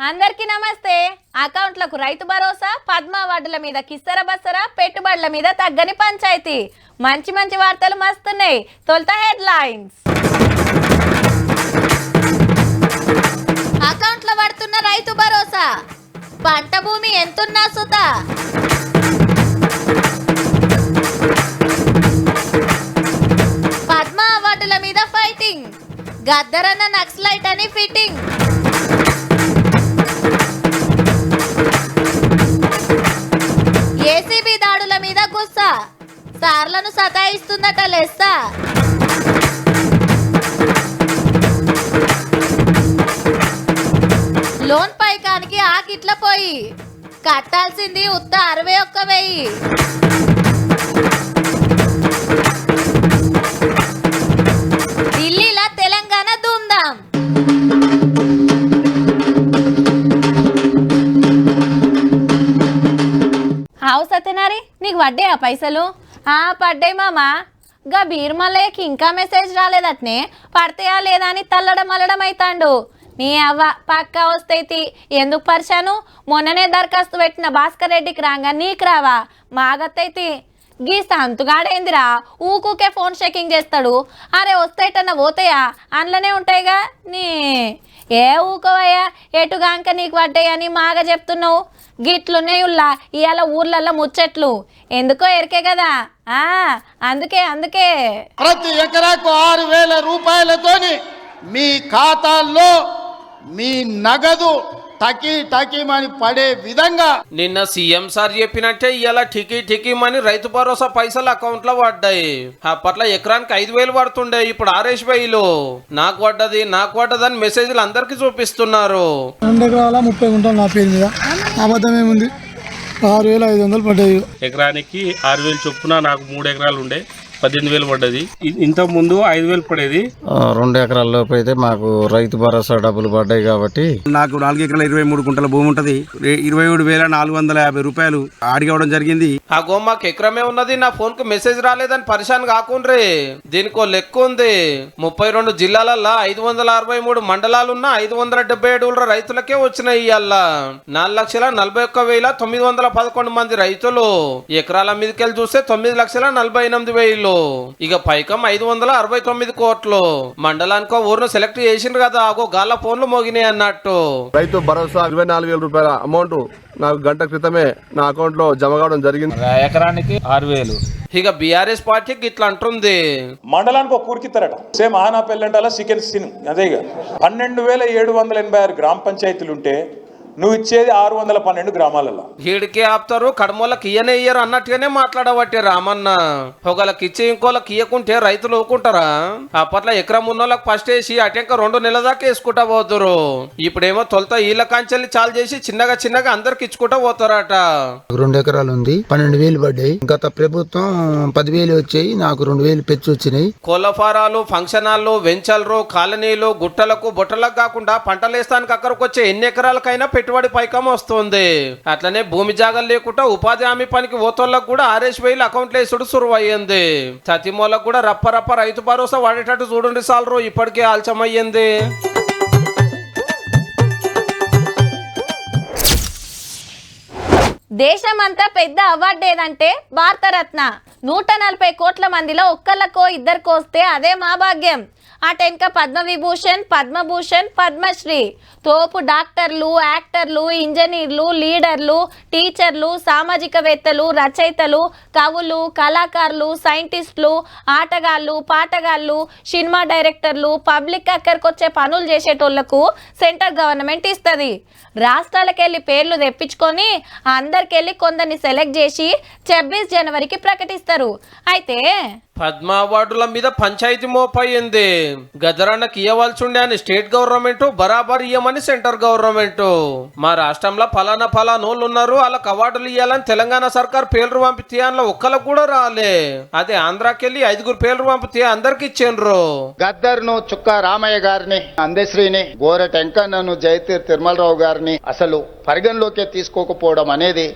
అందరికీ నమస్తే. అకౌంట్లకు రైతు భరోసా, పద్మ అవార్డుల మీద కిస్తర బస్తర, పెట్టుబడుల మీద తగ్గని పంచాయతీ. మంచి మంచి వార్తలు మస్తున్నాయి. తొలుత హెడ్లైన్స్. అకౌంట్ల పడుతున్న రైతు భరోసా, పంట భూమి ఎంతున్నా సుత. పద్మ అవార్డుల మీద ఫైటింగ్, గద్దరన్న నక్సలైట్ అని ఫిట్టింగ్. ఏసీబీ దాడుల మీద గుస్సా, సార్లను సతాయిస్తుందట లెస్సా. లోన్ పైకానికి ఆకిట్ల పోయి కట్టాల్సింది ఉత్త 61,000. ఢిల్లీలో తెలంగాణ ధూమ్ధాం. ఆవు సత్యనారి, నీకు పడ్డాయా పైసలు? పడ్డాయి మామా. గా బీర్మల్లయ్యకి ఇంకా మెసేజ్ రాలేదట్నే, పడతాయా లేదా అని తల్లడం అల్లడం అవుతాండు. నీ అవ్వ పక్కా వస్తైతి, ఎందుకు పరిచాను? మొన్ననే దరఖాస్తు పెట్టిన భాస్కర్ రెడ్డికి రాగా నీకు రావా? మాగత్తైతి. గీ సంతుగాడేందిరా, ఊకూకే ఫోన్ చెకింగ్ చేస్తాడు. అరే వస్తాయిటన్నా పోతాయా? అందులోనే ఉంటాయిగా. నీ ఏ ఊకోవయ్యా, ఎటుగాంక నీకు పడ్డాయని మాగా చెప్తున్నావు. గిట్లున్నాయి ఉల్లా ఇవాళ ఊర్లల్లో ముచ్చట్లు. ఎందుకో ఎరికే కదా. అందుకే ప్రతి ఎకరాకు 6,000 రూపాయలతోని మీ ఖాతాల్లో మీ నగదు టకీమని పడే విధంగా నిన్న సీఎం సార్ చెప్పినట్టే ఇవాళ టికీమని రైతు భరోసా పైసలు అకౌంట్ లో పడ్డాయి. అప్పట్లో ఎకరానికి 5,000 పడుతుండే, ఇప్పుడు 6,000. నాకు పడ్డదని మెసేజ్లు అందరికి చూపిస్తున్నారు. 2 ఎకరాల 30 గుంటలు నా పేరు మీద. అబద్ధం ఏముంది? 6,500 పడ్డాయి. ఎకరానికి 6,000 చొప్పున నాకు 3 ఎకరాలు ఉండే 18,000 పడ్డది. ఇంత ముందు 5,000 పడేది. 2 ఎకరాల లోపు అయితే మాకు రైతు భరోసా డబ్బులు పడ్డాయి కాబట్టి నాకు 4 ఎకరాల 23 గుంటల భూమి ఉంటది. 27,450 రూపాయలు అడిగవడం జరిగింది. ఆ గోమాకు ఎకరమే ఉన్నది, నా ఫోన్ కు మెసేజ్ రాలేదని పరిశాన్ కాకుండ్రీ. దీనికో లెక్క ఉంది. 32 జిల్లాలల్లో 563 మండలాలున్న 577 రైతులకే వచ్చినాయి. ఇవాళ 4,41,911 మంది రైతులు. ఎకరాల మీదకెళ్ళి చూస్తే 9,48,000. ఇక పైకం 569 కోట్లు. మండలానికో ఊరును సెలెక్ట్ చేసిండ్రు కదా, ఆగో గాళ్ళ ఫోన్లు మోగినాయి అన్నట్టు. రైతు భరోసా 24,000 రూపాయల అమౌంట్ నాకు గంట క్రితమే నా అకౌంట్ లో జమ కావడం జరిగింది. ఎకరానికి 6,000. ఇక బీఆర్ఎస్ పార్టీకి ఇట్లా అంటుంది. మండలానికి ఒక ఊరికిస్తారట. సేమ్ ఆనా పెళ్ళంటాల చికెన్ సీన్ అదేగా. 12,786 గ్రామ పంచాయతీలు ఉంటే నువ్వు ఇచ్చేది 612 గ్రామాలలో. హీడికే ఆపుతారు, కడమోళ్ళకి ఇయ్యనే ఇయ్యరు అన్నట్టుగానే మాట్లాడబట్టే రామన్న. ఒకళ్ళకి ఇచ్చి ఇంకోళ్ళకి ఇయ్యకుంటే రైతులు ఊకుంటారా? అప్పట్లో ఎకరం ఉన్నోళ్ళకి ఫస్ట్ వేసి అటెంక 2 నెలల దాకా వేసుకుంటా పోతురు. ఇప్పుడేమో తొలుత ఈళ్ళ కాంచెల్ని చాలు చేసి చిన్నగా అందరికి ఇచ్చుకుంటా పోతారట. 2 ఎకరాలు ఉంది, 12,000 పడ్డాయి. గత ప్రభుత్వం 10,000 వచ్చాయి, నాకు 2,000 పెంచి వచ్చినాయి. కోళ్ళ ఫారాలు, ఫంక్షన్ హాల్లు, వెంచర్లు, కాలనీలు, గుట్టలకు బొట్టలకు కాకుండా పంటలేస్తానికి అక్కడికి వచ్చే ఎన్ని ఎకరాలకైనా పెట్టుబడి పైకం వస్తుంది. అట్లనే భూమి జాగాలు లేకుండా ఉపాధి హామీ పనికి ఓతోళ్ళకు కూడా 6,000 అకౌంట్లు వేసుడు సురువయ్యింది. చతిమోళ్ళకు కూడా రప్ప రైతు భరోసా వాడేటట్టు చూడండి సాలరు. ఇప్పటికే ఆలస్యమయ్యింది. దేశమంతా పెద్ద అవార్డు ఏదంటే భారతరత్న. 140 కోట్ల మందిలో ఒక్కళ్ళకో ఇద్దరికో వస్తే అదే మా భాగ్యం. అటెంక పద్మవిభూషణ్, పద్మభూషణ్, పద్మశ్రీ. తోపు డాక్టర్లు, యాక్టర్లు, ఇంజనీర్లు, లీడర్లు, టీచర్లు, సామాజికవేత్తలు, రచయితలు, కవులు, కళాకారులు, సైంటిస్టులు, ఆటగాళ్ళు, పాటగాళ్ళు, సినిమా డైరెక్టర్లు, పబ్లిక్ అక్కడికొచ్చే పనులు చేసేటోళ్లకు సెంట్రల్ గవర్నమెంట్ ఇస్తుంది. రాష్ట్రాలకెళ్ళి పేర్లు తెప్పించుకొని అందరికెళ్ళి కొందరిని సెలెక్ట్ చేసి 26 జనవరికి ప్రకటిస్తారు. అయితే పద్మ అవార్డుల మీద పంచాయతీ మోపయ్యింది. గదరాన్నకి ఇవ్వాల్సి ఉండే అని స్టేట్ గవర్నమెంట్, బరాబర్ ఇయ్యమని సెంటర్ గవర్నమెంట్. మా రాష్ట్రంలో ఫలానోళ్ళు ఉన్నారు, వాళ్ళకి అవార్డులు ఇవ్వాలని తెలంగాణ సర్కార్ పేర్లు పంపితే అందులో ఒక్కలకు కూడా రాలే. అదే ఆంధ్రాకెళ్ళి 5 పేర్లు పంపితే అందరికి ఇచ్చిండ్రు. గద్దర్ను, చుక్క రామయ్య గారిని, అందశ్రీని, గోరె టెంకన్నను, జయతీర్ తిరుమలరావు గారిని అసలు పరిగణలోకే తీసుకోకపోవడం అనేది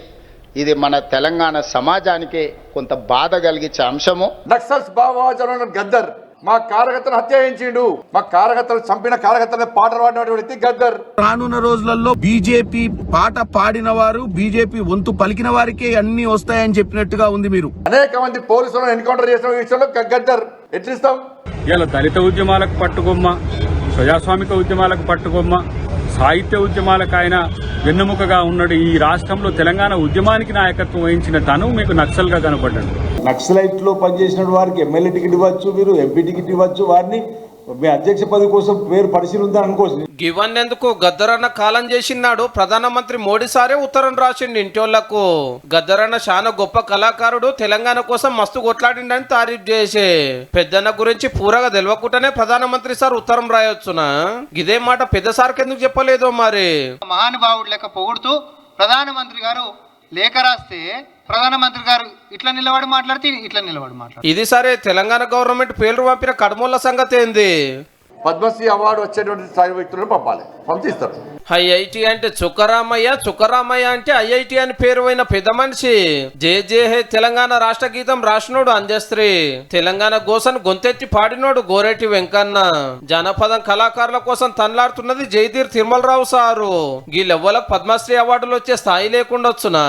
ఇది మన తెలంగాణ సమాజానికి కొంత బాధ కలిగించే అంశము. నక్సల్స్ బావాజన గద్దర్ మా కార్యకర్తను హత్య చేయించిండు. మా కార్యకర్తలు చంపిన కార్యకర్తలను పాటలు పాడినటువంటి వ్యక్తి గద్దర్. రానున్న రోజులలో బీజేపీ పాట పాడిన వారు, బీజేపీ వంతు పలికిన వారికే అన్ని వస్తాయని చెప్పినట్టుగా ఉంది. మీరు అనేక మంది పోలీసులను ఎన్కౌంటర్ చేసిన విషయంలో గద్దర్ ఎట్లిస్తాం? ఇలా దళిత ఉద్యమాలకు పట్టుకొమ్మ, ప్రజాస్వామిక ఉద్యమాలకు పట్టుకొమ్మ, సాహిత్య ఉద్యమాలకు ఆయన వెన్నెముకగా ఉన్నాడు. ఈ రాష్ట్రంలో తెలంగాణ ఉద్యమానికి నాయకత్వం వహించిన తను మీకు నక్సల్గా కనపడ్డాడు. నక్సలైట్ లో పనిచేసిన వారికి ఎమ్మెల్యే టికెట్ ఇవ్వచ్చు, మీరు ఎంపీ టికెట్ ఇవ్వచ్చు, వారిని మీ అధ్యక్ష పదవి కోసం పేరు పరిశీలిందా అనుకోవచ్చు. గివన్నెందుకు గద్దరన్న కాలం చేసినాడు. ప్రధానమంత్రి మోడీ సారే ఉత్తరం రాసిండు ఇంటోళ్లకు. గద్దరన్న చాలా గొప్ప కళాకారుడు, తెలంగాణ కోసం మస్తు కొట్లాడిండని తారీఫ్ చేసే పెద్దన్న గురించి పూరగా తెలియకుండానే ప్రధానమంత్రి సార్ ఉత్తరం రాయొచ్చునా? ఇదే మాట పెద్ద సార్కి ఎందుకు చెప్పలేదో మరి. మహానుభావుడు లెక్క పొగుడుతూ ప్రధానమంత్రి గారు లేఖ రాస్తే ప్రధానమంత్రి గారు ఇట్లా నిలబడి మాట్లాడితే ఇట్లా నిలబడి మాట్లాడు. ఇది సరే, తెలంగాణ గవర్నమెంట్ పేర్లు పంపిన కడమూల సంగతి ఏంది? పద్మశ్రీ అవార్డు వచ్చేటువంటి స్థాయి వ్యక్తులను పంపిస్తారు. ఐఐటి అంటే చుక్కరామయ్య, చుక్కరామయ్య అంటే ఐఐటి అని పేరు అయిన పెద్ద మనిషి. జే జే హే తెలంగాణ రాష్ట్ర గీతం రాసినోడు అంజశ్రీ. తెలంగాణ గోసను గొంతెత్తి పాడినోడు గోరెటి వెంకన్న. జానపదం కళాకారుల కోసం తనలాడుతున్నది జయదీర్ తిరుమలరావు సారు. వీళ్ళెవ్వలకు పద్మశ్రీ అవార్డులు వచ్చే స్థాయి లేకుండొచ్చునా?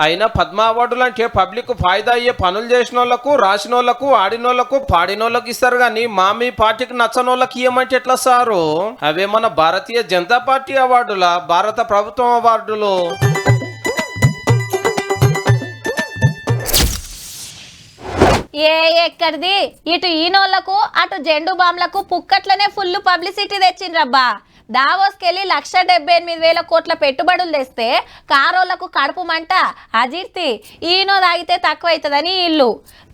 అయినా పద్మ అవార్డులు అంటే పబ్లిక్ ఫాయిదా అయ్యే పనులు చేసిన వాళ్ళకు, రాసిన వాళ్ళకు, ఆడినోళ్లకు, పాడినోళ్ళకి ఇస్తారు గాని మా మీ పార్టీకి నచ్చనోళ్ళకి ఇయ్యమంటే ఎట్లా సారు? అవే మన భారతీయ జనతా పార్టీ అవార్డుల, భారత ప్రభుత్వం అవార్డులు. ఎక్కడిది ఇటు ఈనోళ్లకు అటు జెండు బాంబులకు పుక్కట్లనే ఫుల్ పబ్లిసిటీ తెచ్చిండ్రబ్బా. దావోస్కెళ్ళి 1,78,000 కోట్ల పెట్టుబడులు తెస్తే కారోళ్లకు కడుపు మంట, అజీర్తి, ఈనో తాగితే తక్కువ అవుతుందని ఇల్లు.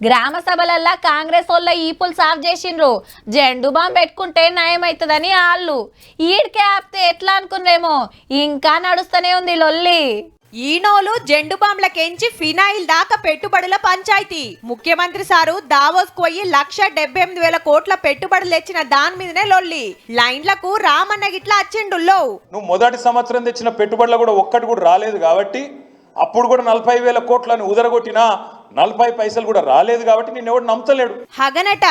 గ్రామ సభలల్లా కాంగ్రెస్ వాళ్ళ ఈపులు సాఫ్ చేసిండ్రు. జెండు బాంబు పెట్టుకుంటే నయం అవుతుందని వాళ్ళు. ఈడికే ఆపితే ఎట్లా అనుకున్రేమో, ఇంకా నడుస్తూనే ఉంది లొల్లి. ఈనోలు జెండు బాంబులకెంచి ఫినాయిల్ దాకా పెట్టుబడుల పంచాయతీ. ముఖ్యమంత్రి సారు దావోస్ పోయి 1,78,000 కోట్ల పెట్టుబడులు తెచ్చిన దాని మీదనే లొల్లి. లైన్లకు రామన్న గిట్లా వచ్చిండుల్లో. నువ్వు మొదటి సంవత్సరం తెచ్చిన పెట్టుబడులు కూడా ఒక్కటి కూడా రాలేదు కాబట్టి, అప్పుడు కూడా 40,000 కోట్లని ఉదరగొట్టినా 40 పైసలు కూడా రాలేదు కాబట్టి నేను ఎవడు నమ్మలేడు. హగనట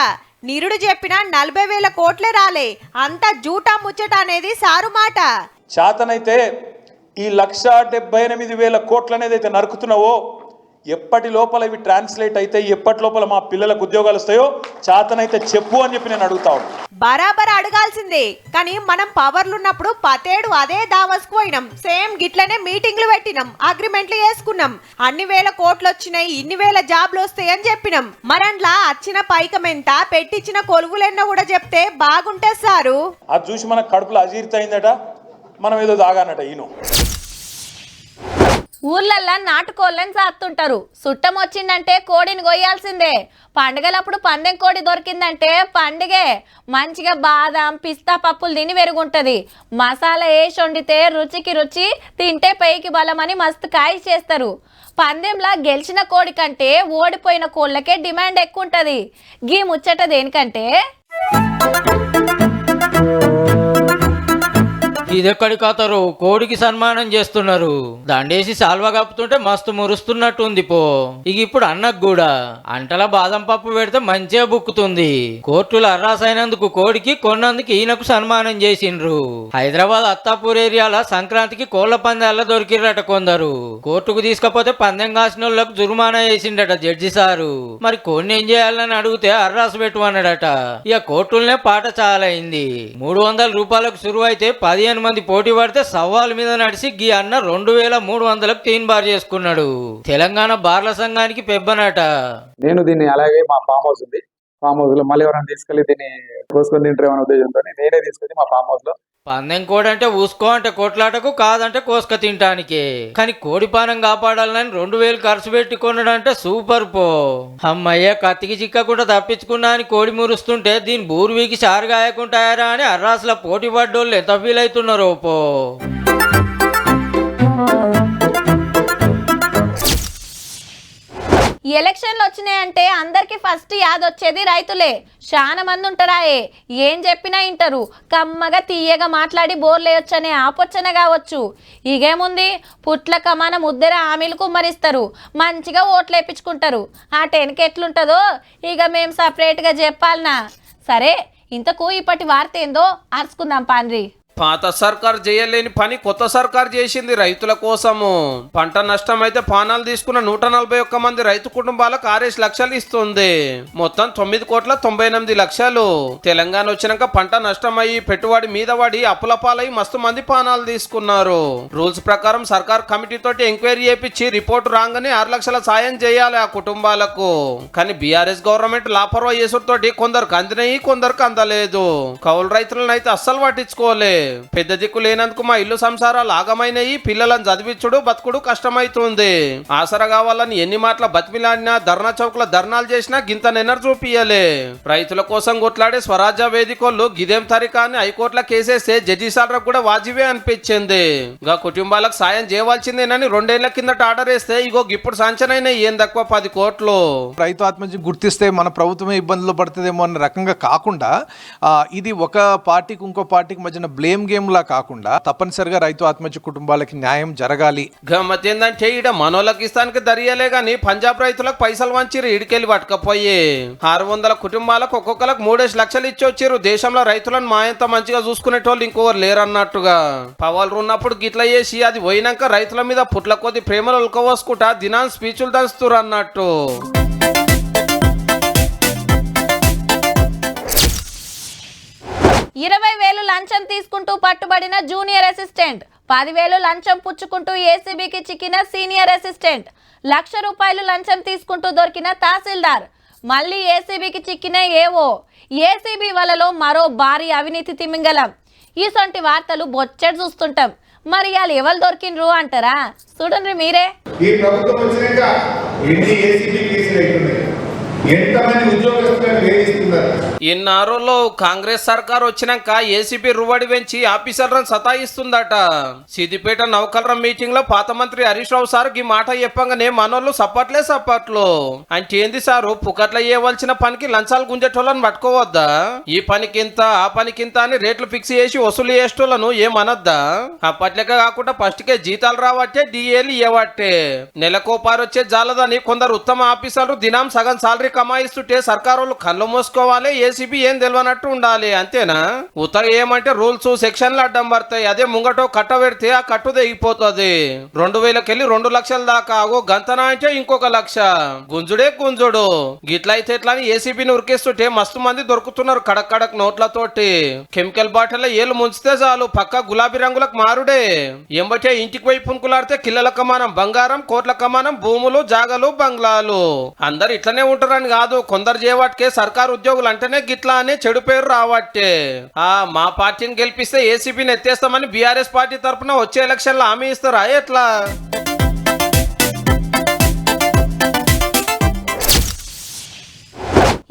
నిరుడు చెప్పిన 40,000 కోట్లే రాలే. అంతా జూటా ముచ్చట అనేది సారు మాట. చేతనైతే ఈ 1,78,000 కోట్లు అనేది అయితే నరుకుతున్నావో, ఎప్పటి లోపల ఇవి ట్రాన్స్లేట్ అయితే, ఎప్పటి లోపల మా పిల్లలకు ఉద్యోగాలు వస్తాయో చేతనైతే చెప్పు అని చెప్పి నేను అడుగుతా ఉన్నాను. బరాబర్ అడగాల్సిందే. కానీ మనం పవర్లున్నప్పుడు పతేడు అదే దావస్కు పోయినాం. సేమ్ గిట్లనే మీటింగ్లు పెట్టినాం, అగ్రిమెంట్లు చేసుకున్నాం. అన్ని వేల కోట్లు వచ్చినాయి, ఇన్ని వేల జాబ్లు వస్తాయి అని చెప్పినాం. మరట్లా వచ్చిన పైకం ఎంత, పెట్టించిన కొలువులెన్నో కూడా చెప్తే బాగుంటే సారు. అది చూసి మన కడుపులో అజీర్తి అయిందట, మనం ఏదో దాగానట. ఈయన ఊర్లల్లా నాటుకోళ్ళని సాత్తుంటారు. సుట్టం వచ్చిందంటే కోడిని కొయ్యాల్సిందే. పండుగలప్పుడు పందెం కోడి దొరికిందంటే పండుగే. మంచిగా బాదం, పిస్తా పప్పులు తిని వెరుగుంటుంది. మసాలా వేసి వండితే రుచికి రుచి, తింటే పైకి బలమని మస్తు కాయ చేస్తారు. పందెంలా గెలిచిన కోడి కంటే ఓడిపోయిన కోళ్ళకే డిమాండ్ ఎక్కువ ఉంటుంది. గీ ముచ్చట దేనికంటే, ఇదెక్కడి కథరు, కోడికి సన్మానం చేస్తున్నారు. దండేసి సాల్వా కప్పుతుంటే మస్తు మురుస్తున్నట్టుంది పో. ఇక ఇప్పుడు అన్నకు కూడా అంటల బాదం పప్పు పెడితే మంచిగా బుక్కుతుంది. కోర్టులు అర్రాసైనందుకు కోడికి, కొన్నందుకు ఈయనకు సన్మానం చేసిండ్రు. హైదరాబాద్ అత్తాపూర్ ఏరియాల సంక్రాంతికి కోళ్ల పందాల్లో దొరికిరట కొందరు. కోర్టుకు తీసుకపోతే పందెం కాసిన వాళ్ళకు జుర్మానా వేసిండట జడ్జి సారు. మరి కోడిని ఏం చేయాలని అడిగితే అర్రాసు పెట్టువన్నాడట. ఇక కోర్టులనే పాట చాలైంది. 300 రూపాయలకు సురువు అయితే 15 మంది పోటీ పడితే సవాల్ మీద నడిచి గీ అన్న 2,300కు తీన్ బార్ చేసుకున్నాడు. తెలంగాణ బార్ల సంఘానికి పెబ్బనట. నేను దీన్ని అలాగే మా ఫామ్ హౌస్ ఉంది, ఫామ్ హౌస్ లో మళ్ళీ ఎవరైనా తీసుకెళ్లి దీన్ని కోసుకొని తింటారేమనే ఉద్దేశంతో నేనే తీసుకొని మా ఫామ్ హౌస్ లో. పందెం కోడి అంటే ఊసుకో అంటే కొట్లాటకు, కాదంటే కోసుక తింటానికే. కానీ కోడి పానం కాపాడాలని 2,000 ఖర్చు పెట్టి కొనడంటే సూపర్ పో. అమ్మయ్య కత్తికి చిక్కకుండా తప్పించుకున్నా అని కోడి మురుస్తుంటే దీని బూర్వీకి చారుగాయకుంటాయారా అని అర్రాసుల పోటీ పడ్డోళ్ళు ఎంత ఫీల్ అవుతున్నారో పో. ఎలక్షన్లు వచ్చినాయంటే అందరికి ఫస్ట్ యాదొచ్చేది రైతులే. చాలా మంది ఉంటారాయే, ఏం చెప్పినా ఇంటారు. కమ్మగా తీయగా మాట్లాడి బోర్లేయొచ్చనే ఆపొచ్చన కావచ్చు. ఇగేముంది, పుట్ల కమాన ముద్దెర హామీలు కుమ్మరిస్తారు, మంచిగా ఓట్లు వేయించుకుంటారు. ఆ టెన్కి ఎట్లుంటుందో ఇక మేము సపరేట్గా చెప్పాలనా. సరే ఇంతకు ఇప్పటి వార్త ఏందో అరుచుకుందాం పాన్రి. పాత సర్కార్ చేయలేని పని కొత్త సర్కార్ చేసింది రైతుల కోసము. పంట నష్టం అయితే పానాలు తీసుకున్న 141 మంది రైతు కుటుంబాలకు 6 లక్షలు ఇస్తుంది. మొత్తం 9,98,00,000. తెలంగాణ వచ్చినాక పంట నష్టం అయ్యి పెట్టుబడి మీద పడి అప్పుల పాలై మస్తు మంది పానాలు తీసుకున్నారు. రూల్స్ ప్రకారం సర్కార్ కమిటీ తోటి ఎంక్వైరీ చేపించి రిపోర్టు రాగానే 6 లక్షల సాయం చేయాలి ఆ కుటుంబాలకు. కానీ బీఆర్ఎస్ గవర్నమెంట్ లాపర్వా చేసుడుతోటి కొందరికి అందినాయి, కొందరికి అందలేదు. కౌలు రైతులను అయితే అస్సలు పట్టించుకోలే. పెద్ద దిక్కు లేనందుకు మా ఇల్లు సంసారాలు ఆగమైనయి, పిల్లలను చదివించుడు బతుకుడు కష్టమైతుంది. ఆసరా కావాలని ఎన్ని మాటల బతిమిలాడినా, ధర్నా చౌక్ల ధర్నాలు చేసినా గింత నెన్నర్ చూపియలే. రైతుల కోసం కొట్లాడే స్వరాజ్య వేదికలు గిదేం తరికా అని హైకోర్టులో కేసేస్తే జడ్జిసాలకు కూడా వాజిబే అనిపించింది. గా కుటుంబాలకు సాయం చేయవలసిందేనని 2 ఏళ్ల కిందట ఆర్డర్ వేస్తే ఇగో ఇప్పుడు సాంచనైన ఏం తక్కువ 10 కోట్లు. రైతు ఆత్మహత్య గుర్తిస్తే మన ప్రభుత్వమే ఇబ్బందులు పడుతుందేమో అన్న రకంగా కాకుండా ఇది ఒక పార్టీకి ఇంకో పార్టీకి మధ్యన బ్లేమ్ గేమ్ లా కాకుండా తప్పనిసరిగా రైతు ఆత్మహత్య కుటుంబాలకి న్యాయం జరగాలి. గమ్మత్ ఏందంటే ఈడ మనోళ్ళకి ఇస్తానికి దరియలే గాని పంజాబ్ రైతులకు పైసలు వంచిరు ఈడికెళ్ళి పట్టుకపోయి. 600 కుటుంబాలకు ఒక్కొక్కరికి 3 లక్షలు ఇచ్చి వచ్చారు. దేశంలో రైతులను మాయంత మంచిగా చూసుకునేటోళ్ళు ఇంకొకరు లేరన్నట్టుగా. పవర్లు ఉన్నప్పుడు గిట్ల చేసి అది పోయినాక రైతుల మీద పుట్ల కొద్ది ప్రేమలు ఉల్కవోసుకుంటా దినాన్ని స్పీచ్లు దంచుతురు అన్నట్టు. 20,000 లంచం తీసుకుంటూ పట్టుబడిన జూనియర్ అసిస్టెంట్, 10,000 లంచం పుచ్చుకుంటూ ఏసీబీకి చిక్కిన సీనియర్ అసిస్టెంట్, ₹1,00,000 లంచం తీసుకుంటూ దొరికిన తహసీల్దార్, మళ్ళీ ఏసీబీకి చిక్కిన ఏవో. ఏసీబీ వలలో మరో భారీ అవినీతి తిమింగలం. ఈసొంటి వార్తలు బొచ్చెడు చూస్తుంటాం. మరి వాళ్ళు ఎవరు దొరికిండ్రు అంటారా? చూడండి మీరే. ఈ ప్రభుత్వం వచ్చినాక ఎన్ని ఏసీబీ కేసులు అవుతున్నాయి, ఎంతమంది ఉద్యోగస్తులను వేధిస్తున్నారు. ఇన్నారులో కాంగ్రెస్ సర్కార్ వచ్చినాక ఏసీబీ రువడి పెంచి ఆఫీసర్లను సతాయిస్తుందట. సిద్దిపేట నౌకలరం మీటింగ్ లో పాత మంత్రి హరీష్ రావు సార్ ఈ మాట చెప్పంగానే మనోళ్ళు సప్పట్లు. అంటే ఏంది సారు, పుకట్ల చేయవలసిన పనికి లంచాలు గుంజేటోళ్ళని పట్టుకోవద్దా? ఈ పనికింత ఆ పనికింత అని రేట్లు ఫిక్స్ చేసి వసూలు చేసేటోళ్ళను ఏమనొద్దా? అప్పట్లెక్క కాకుండా ఫస్ట్ కే జీతాలు రావట్టే, డిఏలు ఇవ్వట్టే. నెలకో పారొచ్చే జాలదని కొందరు ఉత్తమ ఆఫీసర్లు దినం సగం సాలరీ కమాయిస్తుంటే సర్కారు కళ్ళు మూసుకోవాలి, ఏసీబీ ఏం తెలియనట్టు ఉండాలి. అంతేనా? ఉత్తగా ఏమంటే రూల్స్ సెక్షన్లు అడ్డం పడతాయి. అదే ముంగటో కట్ట పెడితే ఆ కట్టు తెగిపోతుంది. 2,000కెళ్ళి 2 లక్షల దాకా. ఆగో గంతనా అంటే ఇంకొక 1,00,000. గుంజుడే గుంజుడు. గిట్లయితే ఎట్లా అని ఏసీబీని ఉరికేస్తుంటే మస్తు మంది దొరుకుతున్నారు కడక్ నోట్లతోటి. కెమికల్ బాటిల్ ఏళ్ళు ముంచితే చాలు పక్క గులాబీ రంగులకు మారుడే. ఎంబటే ఇంటికి పోయి పునుకులాడితే కిల్లల కమానం బంగారం, కోట్ల కమానం భూములు, జాగలు, బంగ్లాలు. అందరు ఇట్లనే ఉంటారని కాదు, కొందరు చేయవాటికే సర్కారు ఉద్యోగులు అంటేనే గిట్లా అనే చెడు పేరు రావట్టే. మా పార్టీని గెలిపిస్తే ఏసీబీని ఎత్తేస్తామని బీఆర్ఎస్ పార్టీ తరఫున వచ్చే ఎలక్షన్లో హామీ ఇస్తారా ఎట్లా?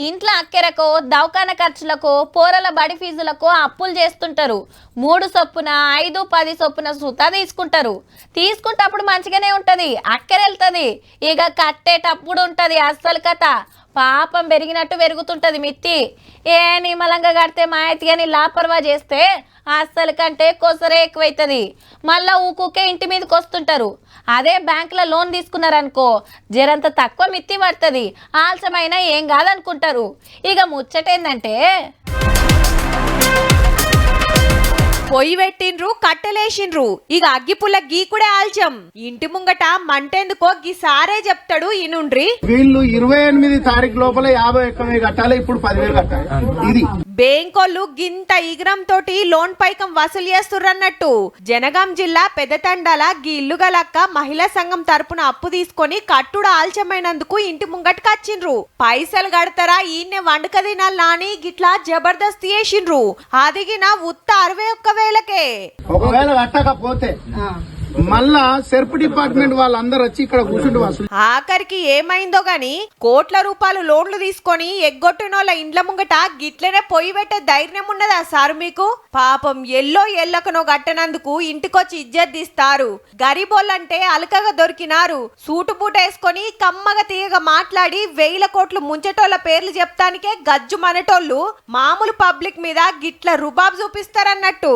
ఇంట్లో అక్కెరకు, దవాఖాన ఖర్చులకు, పోరల బడి ఫీజులకు అప్పులు చేస్తుంటారు. 3 చొప్పున 5, 10 చొప్పున సుతా తీసుకుంటప్పుడు మంచిగానే ఉంటది, అక్కెరెళ్తుంది. ఇక కట్టేటప్పుడు ఉంటది అస్సలు కథ. పాపం పెరిగినట్టు పెరుగుతుంటది మిత్తి. నిమ్మలంగా కడితే మాయతిగాని లాపర్వా చేస్తే అస్సలు కంటే కొసరే ఎక్కువైతుంది. మళ్ళా ఊకుకే ఇంటి మీదకి వస్తుంటారు. అదే బ్యాంకులో లోన్ తీసుకున్నారనుకో జరంత తక్కువ మిత్తి పడుతుంది, ఆలస్యమైనా ఏం కాదనుకుంటారు. ఇక ముచ్చటేందంటే పొయ్యి పెట్టిండ్రు, కట్టలేసిండ్రు, ఇక అగ్గిపుల్ల గీకుడే ఆల్చం. ఇంటి ముంగట మంటెందుకో గీసారే చెప్తాడు ఇనుండ్రి. వీళ్ళు 28 తారీఖు లోపల 51 కట్టాలి, ఇప్పుడు 10,000 కట్టాలి. ఇది బ్యాంకోళ్ళు గింత ఇగ్రం తోటి లోన్ పైకం వసూలు చేస్తుర్రన్నట్టు. జనగాం జిల్లా పెద్దతండాల గీ ఇల్లుగలక్క మహిళా సంఘం తరపున అప్పు తీసుకొని కట్టుడు ఆల్చమైనందుకు ఇంటి ముంగటకు వచ్చిండ్రు. పైసలు కడతారా ఈయన్నే వండుక దినాలు నాని గిట్లా జబర్దస్త్ చేసిండ్రు. అదిగిన ఉత్త 61,000కే. ఒకవేళ కట్టకపోతే మళ్ళా సెర్ప్ డిపార్ట్మెంట్ వాళ్ళందరూ వచ్చి ఇక్కడ కూర్చుంటూ వసూలు. ఆఖరికి ఏమైందో గాని కోట్ల రూపాయలు లోన్లు తీసుకొని ఎగ్గొట్టినోళ్ళ ఇండ్ల ముంగట గిట్లనే పొయ్యి పెట్టే ధైర్యం ఉన్నదా సారు మీకు? పాపం ఎల్లకనో గట్టనందుకు ఇంటికొచ్చి ఇజ్జత్ తీస్తారు. గరీబోళ్ళంటే అలకగా దొరికినారు. సూటు బూట వేసుకొని కమ్మగా తీయగా మాట్లాడి 1,000 కోట్లు ముంచటోళ్ళ పేర్లు చెప్తానికే గజ్జు మనటోళ్ళు మామూలు పబ్లిక్ మీద గిట్ల రుబాబ్ చూపిస్తారన్నట్టు.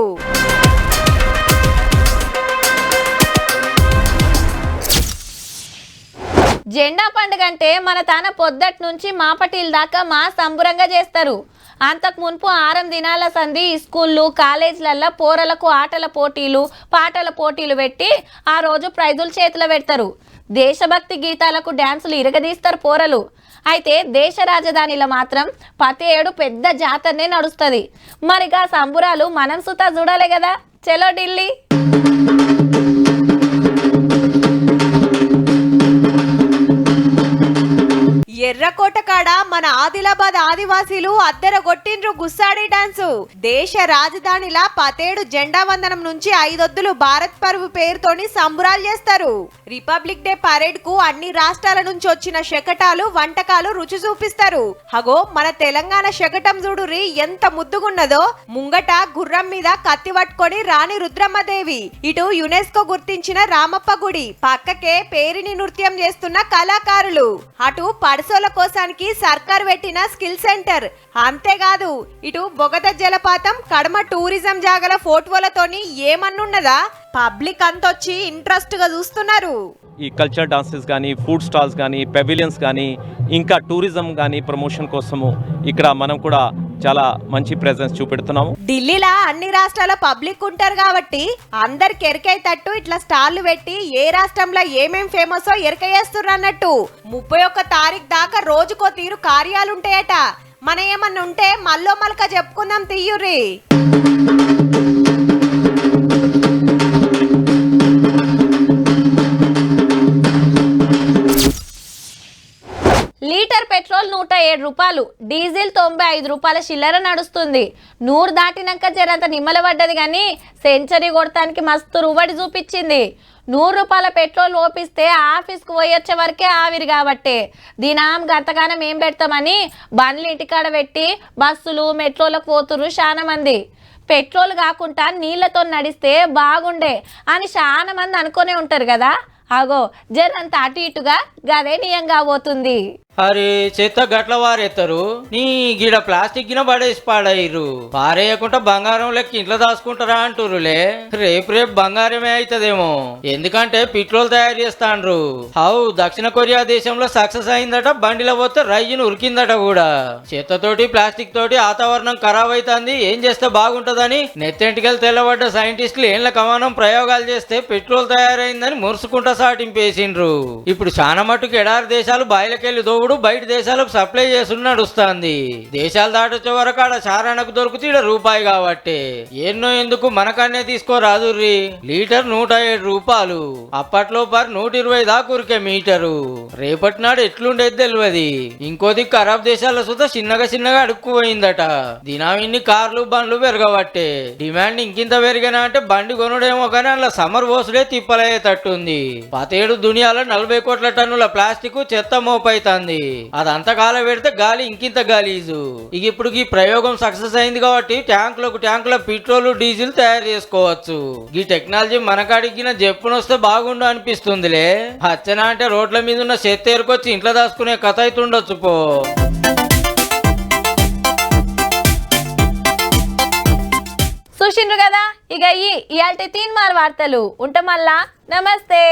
జెండా పండుగ అంటే మన తాన పొద్దటి నుంచి మాపటీల దాకా మా సంబురంగా చేస్తారు. అంతకు మున్పు 6 దినాల సంధి స్కూళ్ళు కాలేజీలల్లో పోరలకు ఆటల పోటీలు పాటల పోటీలు పెట్టి ఆ రోజు ప్రైజులు చేతిలో పెడతారు. దేశభక్తి గీతాలకు డ్యాన్సులు ఇరగదీస్తారు పోరలు. అయితే దేశ రాజధానిలో మాత్రం ప్రతి ఏడు పెద్ద జాతరనే నడుస్తుంది. మరిగా సంబురాలు మనం సుతా చూడాలి కదా. చలో ఢిల్లీ. ఎర్రకోట కాడ మన ఆదిలాబాద్ ఆదివాసీలు అద్దర కొట్టిండ్రు గుస్సాడి డాన్సు. దేశ రాజధానిలా 17 జెండా వందనం నుంచి 5 భారత్ పరువు పేరుతోని సంబురాలు చేస్తారు. రిపబ్లిక్ డే పరేడ్ కు అన్ని రాష్ట్రాల నుంచి వచ్చిన శకటాలు వంటకాలు రుచి చూపిస్తారు. హగో మన తెలంగాణ శకటం చూడురి ఎంత ముద్దుగున్నదో. ముంగట గుర్రం మీద కత్తి పట్టుకొని రాణి రుద్రమ్మదేవి, ఇటు యునెస్కో గుర్తించిన రామప్ప గుడి, పక్కకే పేరిని నృత్యం చేస్తున్న కళాకారులు, అటు పడసోల కోసానికి సర్కార్ పెట్టిన స్కిల్ సెంటర్. అంతేకాదు ఇటు బొగత జలపాతం కడమ టూరిజం జాగల ఫోటోలతోని ఏమన్నున్నదా పబ్లిక్ అంతొచ్చి ఇంట్రెస్ట్ గా చూస్తున్నారు. ఈ కల్చర్ డాన్సెస్ కానీ, ఫుడ్ స్టాల్స్ కానీ, పెవిలియన్స్ కానీ, ఇంకా టూరిజం కానీ ప్రమోషన్ కోసము ఇక్కడ మనం కూడా చాలా మంచి ప్రెజెన్స్ చూపెడుతున్నాము. ఢిల్లీలో అన్ని రాష్ట్రాల పబ్లిక్ ఉంటారు కాబట్టి అందరికి ఎరకైతట్టు ఇట్లా స్టాళ్లు పెట్టి ఏ రాష్ట్రంలో ఏమేం ఫేమసో ఎరకయేస్తున్నారు అన్నట్టు. 31 తారీఖు దాకా రోజుకో తీరు కార్యాలుంటాయట. మన ఏమన్నా ఉంటే మల్లో మల్క చెప్పుకుందాం తీయుర్రి. లీటర్ పెట్రోల్ 107 రూపాయలు, డీజిల్ 95 రూపాయల చిల్లర నడుస్తుంది. 100 దాటినాక జరంత నిమ్మల పడ్డది కానీ సెంచరీ కొడతానికి మస్తు రువడి చూపించింది. 100 రూపాయల పెట్రోల్ ఓపిస్తే ఆఫీస్కి పోయొచ్చే వరకే ఆవిరి కాబట్టే దినాం గంతగానం ఏం పెడతామని బండ్లు ఇంటికాడ పెట్టి బస్సులు మెట్రోలకు పోతురు చాలా మంది. పెట్రోల్ కాకుండా నీళ్లతో నడిస్తే బాగుండే అని చాలా మంది అనుకునే ఉంటారు కదా. అగో జరంత అటు ఇటుగా గదే నియంగా పోతుంది. అరే చెత్త గట్ల వారెత్తారు, నీ గిడ ప్లాస్టిక్ గిన పడేసి పాడయ్యారు. పారేయకుండా బంగారం లెక్క ఇంట్లో దాచుకుంటారా అంటురులే. రేపు బంగారమే అవుతుందేమో, ఎందుకంటే పెట్రోల్ తయారు చేస్తాండ్రు. హౌ దక్షిణ కొరియా దేశంలో సక్సెస్ అయిందట. బండిలో పోతే రైజును ఉరికిందట కూడా. చెత్తతోటి ప్లాస్టిక్ తోటి వాతావరణం ఖరాబ్ అవుతుంది, ఏం చేస్తే బాగుంటుందని నెత్తెంటికెళ్ళి తెల్లబడ్డ సైంటిస్టులు ఏళ్ల కమానం ప్రయోగాలు చేస్తే పెట్రోల్ తయారైందని మురుసుకుంటా సాటింపేసిండ్రు. ఇప్పుడు చాలా మటుకు ఎడారి దేశాలు బాయిలకెళ్ళి దోవుడు బయట దేశాలకు సప్లై చేసి నడుస్తుంది. దేశాలు దాటొచ్చే వరకు ఆడ చారణకు దొరుకుతీడ రూపాయి కాబట్టి ఎన్నో ఎందుకు మనకన్నే తీసుకోరాదుర్రి. లీటర్ 107 రూపాయలు. అప్పట్లో 120 దాకా ఉరికే మీటరు. రేపటి నాడు ఎట్లుండేది తెలియదు. ఇంకో దిక్కు అరబ్ దేశాల సుత చిన్నగా అడుక్కుపోయిందట. దినామిన్ని కార్లు బండ్లు పెరగబట్టే డిమాండ్ ఇంకింత పెరిగినా అంటే బండి కొనుడేమో కానీ అలా సమ్మర్ పోసుడే తిప్పలయ్యేటట్టుంది. 17 దునియాలో 40 కోట్ల టన్నుల ప్లాస్టిక్ చెత్త మోపైతుంది. అదంతా కాల పెడితే గాలి ఇంకింత గలీజు. ఇక ఇప్పుడు ఈ ప్రయోగం సక్సెస్ అయింది కాబట్టి ట్యాంకుల పెట్రోల్ డీజిల్ తయారు చేసుకోవచ్చు. ఈ టెక్నాలజీ మనకాడిగిన జప్పునొస్తే బాగుండు అనిపిస్తుందిలే. హచ్చనా అంటే రోడ్ల మీద ఉన్న చెత్త ఏరుకొచ్చి ఇంట్లో దాచుకునే కథ అయితుండొచ్చు పో. చూసిండ్రు కదా, ఇక ఇయాల్టి 3 వార్తలు ఉంటాం మళ్ళా. నమస్తే.